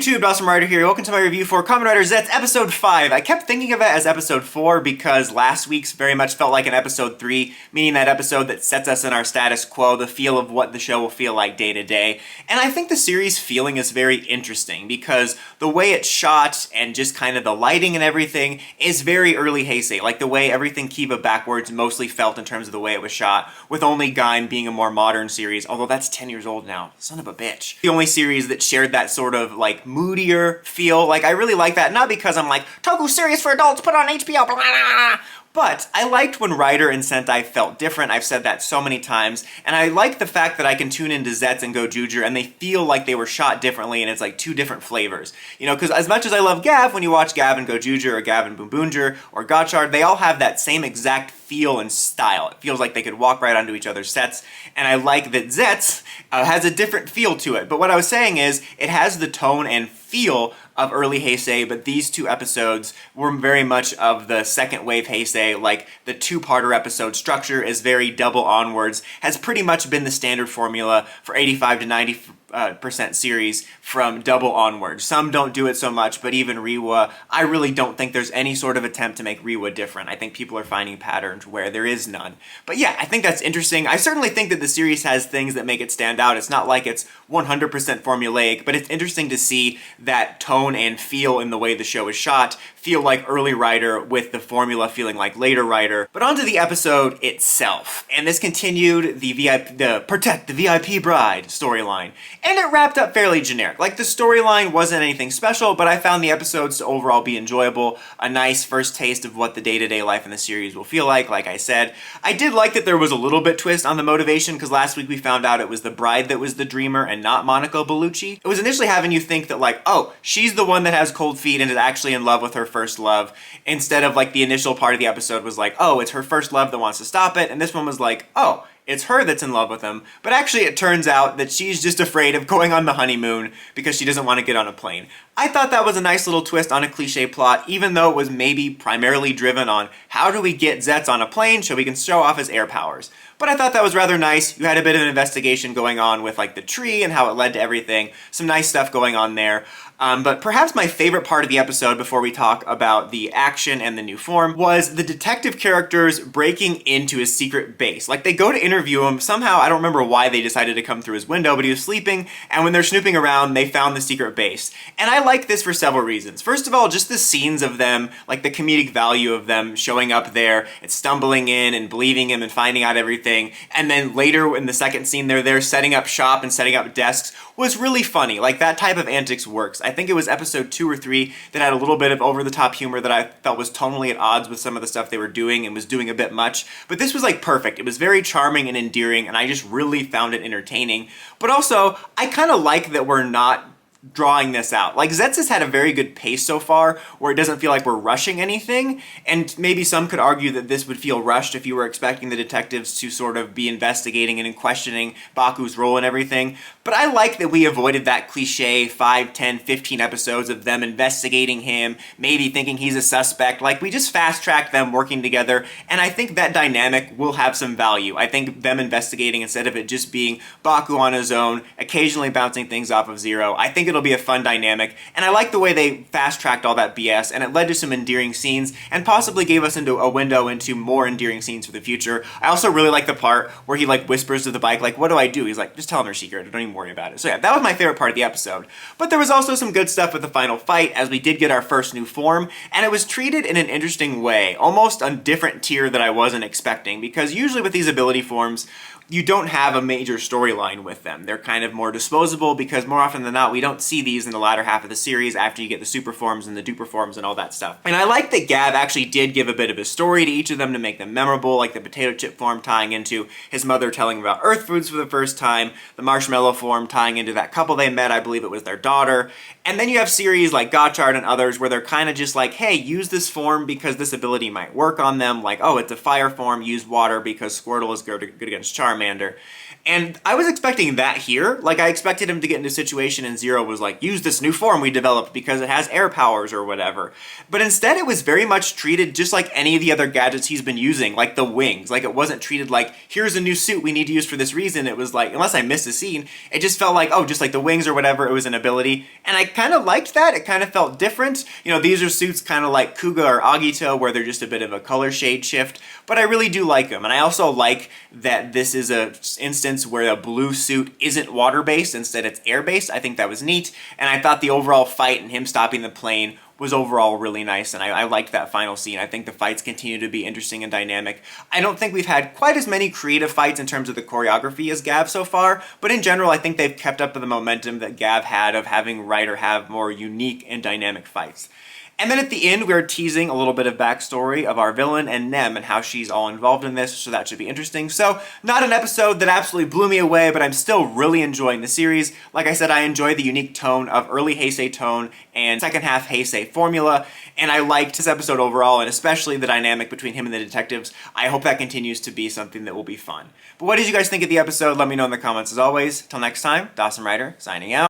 YouTube, Awesome Rider here. Welcome to my review for Kamen Rider Zeztz Episode 5. I kept thinking of it as Episode 4 because last week's very much felt like an Episode 3, meaning that episode that sets us in our status quo, the feel of what the show will feel like day to day. And I think the series feeling is very interesting because the way it's shot and just kind of the lighting and everything is very early Heisei, like the way everything Kiba backwards mostly felt in terms of the way it was shot, with only Gaim being a more modern series, although that's 10 years old now. Son of a bitch. The only series that shared that sort of like moodier feel. Like I really like that, not because I'm like, Toku series for adults, put on HBO, blah, blah, blah. But I liked when Rider and Sentai felt different. I've said that so many times. And I like the fact that I can tune into Zeztz and Gojuger and they feel like they were shot differently and it's like two different flavors. You know, because as much as I love Gav, when you watch Gav and Gojuger or Gav and Boomboonger or Gotchard, they all have that same exact feel and style. It feels like they could walk right onto each other's sets. And I like that Zeztz has a different feel to it. But what I was saying is, it has the tone and feel of early Heisei, but these two episodes were very much of the second wave Heisei. Like the two-parter episode structure is very double onwards, has pretty much been the standard formula for 85 to 90% series from double onwards. Some don't do it so much, but even Reiwa, I really don't think there's any sort of attempt to make Reiwa different. I think people are finding patterns where there is none. But yeah, I think that's interesting. I certainly think that the series has things that make it stand out. It's not like it's 100% formulaic, but it's interesting to see that tone and feel in the way the show is shot feel like early Rider with the formula feeling like later Rider. But onto the episode itself. And this continued the Protect the VIP Bride storyline. And it wrapped up fairly generic. Like the storyline wasn't anything special, but I found the episodes to overall be enjoyable. A nice first taste of what the day-to-day life in the series will feel like I said. I did like that there was a little bit twist on the motivation, because last week we found out it was the bride that was the dreamer and not Monaco Bellucci. It was initially having you think that like, oh, she's the one that has cold feet and is actually in love with her first love, instead of like the initial part of the episode was like, oh, it's her first love that wants to stop it, and this one was like, oh, it's her that's in love with him. But actually it turns out that she's just afraid of going on the honeymoon because she doesn't want to get on a plane. I thought that was a nice little twist on a cliche plot, even though it was maybe primarily driven on how do we get Zeztz on a plane so we can show off his air powers. But I thought that was rather nice. You had a bit of an investigation going on with like the tree and how it led to everything. Some nice stuff going on there. But perhaps my favorite part of the episode, before we talk about the action and the new form, was the detective characters breaking into his secret base. Like, they go to interview him. Somehow, I don't remember why they decided to come through his window, but he was sleeping, and when they're snooping around, they found the secret base. And I like this for several reasons. First of all, just the scenes of them, like the comedic value of them showing up there and stumbling in and believing him and finding out everything. And then later in the second scene, they're there setting up shop and setting up desks, was really funny. Like, that type of antics works. I think it was episode 2 or 3 that had a little bit of over-the-top humor that I felt was tonally at odds with some of the stuff they were doing and was doing a bit much. But this was like perfect. It was very charming and endearing, and I just really found it entertaining. But also, I kind of like that we're not drawing this out. Like, Zeztz has had a very good pace so far, where it doesn't feel like we're rushing anything, and maybe some could argue that this would feel rushed if you were expecting the detectives to sort of be investigating and questioning Baku's role and everything. But I like that we avoided that cliche 5, 10, 15 episodes of them investigating him, maybe thinking he's a suspect. Like, we just fast-tracked them working together, and I think that dynamic will have some value. I think them investigating instead of it just being Baku on his own, occasionally bouncing things off of Zero, I think it'll be a fun dynamic, and I like the way they fast-tracked all that BS, and it led to some endearing scenes, and possibly gave us into a window into more endearing scenes for the future. I also really like the part where he like whispers to the bike, like, what do I do? He's like, just tell him her secret, don't even worry about it. So yeah, that was my favorite part of the episode. But there was also some good stuff with the final fight, as we did get our first new form, and it was treated in an interesting way, almost a different tier that I wasn't expecting, because usually with these ability forms, you don't have a major storyline with them. They're kind of more disposable because more often than not, we don't see these in the latter half of the series after you get the super forms and the duper forms and all that stuff. And I like that Gav actually did give a bit of a story to each of them to make them memorable, like the potato chip form tying into his mother telling him about Earth foods for the first time, the marshmallow form tying into that couple they met, I believe it was their daughter. And then you have series like Gotchard and others where they're kind of just like, hey, use this form because this ability might work on them. Like, oh, it's a fire form, use water because Squirtle is good against Charmander. And I was expecting that here. Like, I expected him to get into a situation and Zero was like, use this new form we developed because it has air powers or whatever. But instead it was very much treated just like any of the other gadgets he's been using, like the wings. Like, it wasn't treated like, here's a new suit we need to use for this reason. It was like, unless I missed a scene, it just felt like, oh, just like the wings or whatever, it was an ability. And I kind of liked that. It kind of felt different. You know, these are suits kind of like Kuga or Agito, where they're just a bit of a color shade shift. But I really do like them. And I also like that this is a instance where a blue suit isn't water-based, instead it's air-based. I think that was neat. And I thought the overall fight and him stopping the plane was overall really nice, and I liked that final scene. I think the fights continue to be interesting and dynamic. I don't think we've had quite as many creative fights in terms of the choreography as Gav so far, but in general I think they've kept up with the momentum that Gav had of having Rider have more unique and dynamic fights. And then at the end, we're teasing a little bit of backstory of our villain and Nem and how she's all involved in this, so that should be interesting. So, not an episode that absolutely blew me away, but I'm still really enjoying the series. Like I said, I enjoy the unique tone of early Heisei tone and second half Heisei formula, and I liked this episode overall, and especially the dynamic between him and the detectives. I hope that continues to be something that will be fun. But what did you guys think of the episode? Let me know in the comments as always. Till next time, Dawson Rider, signing out.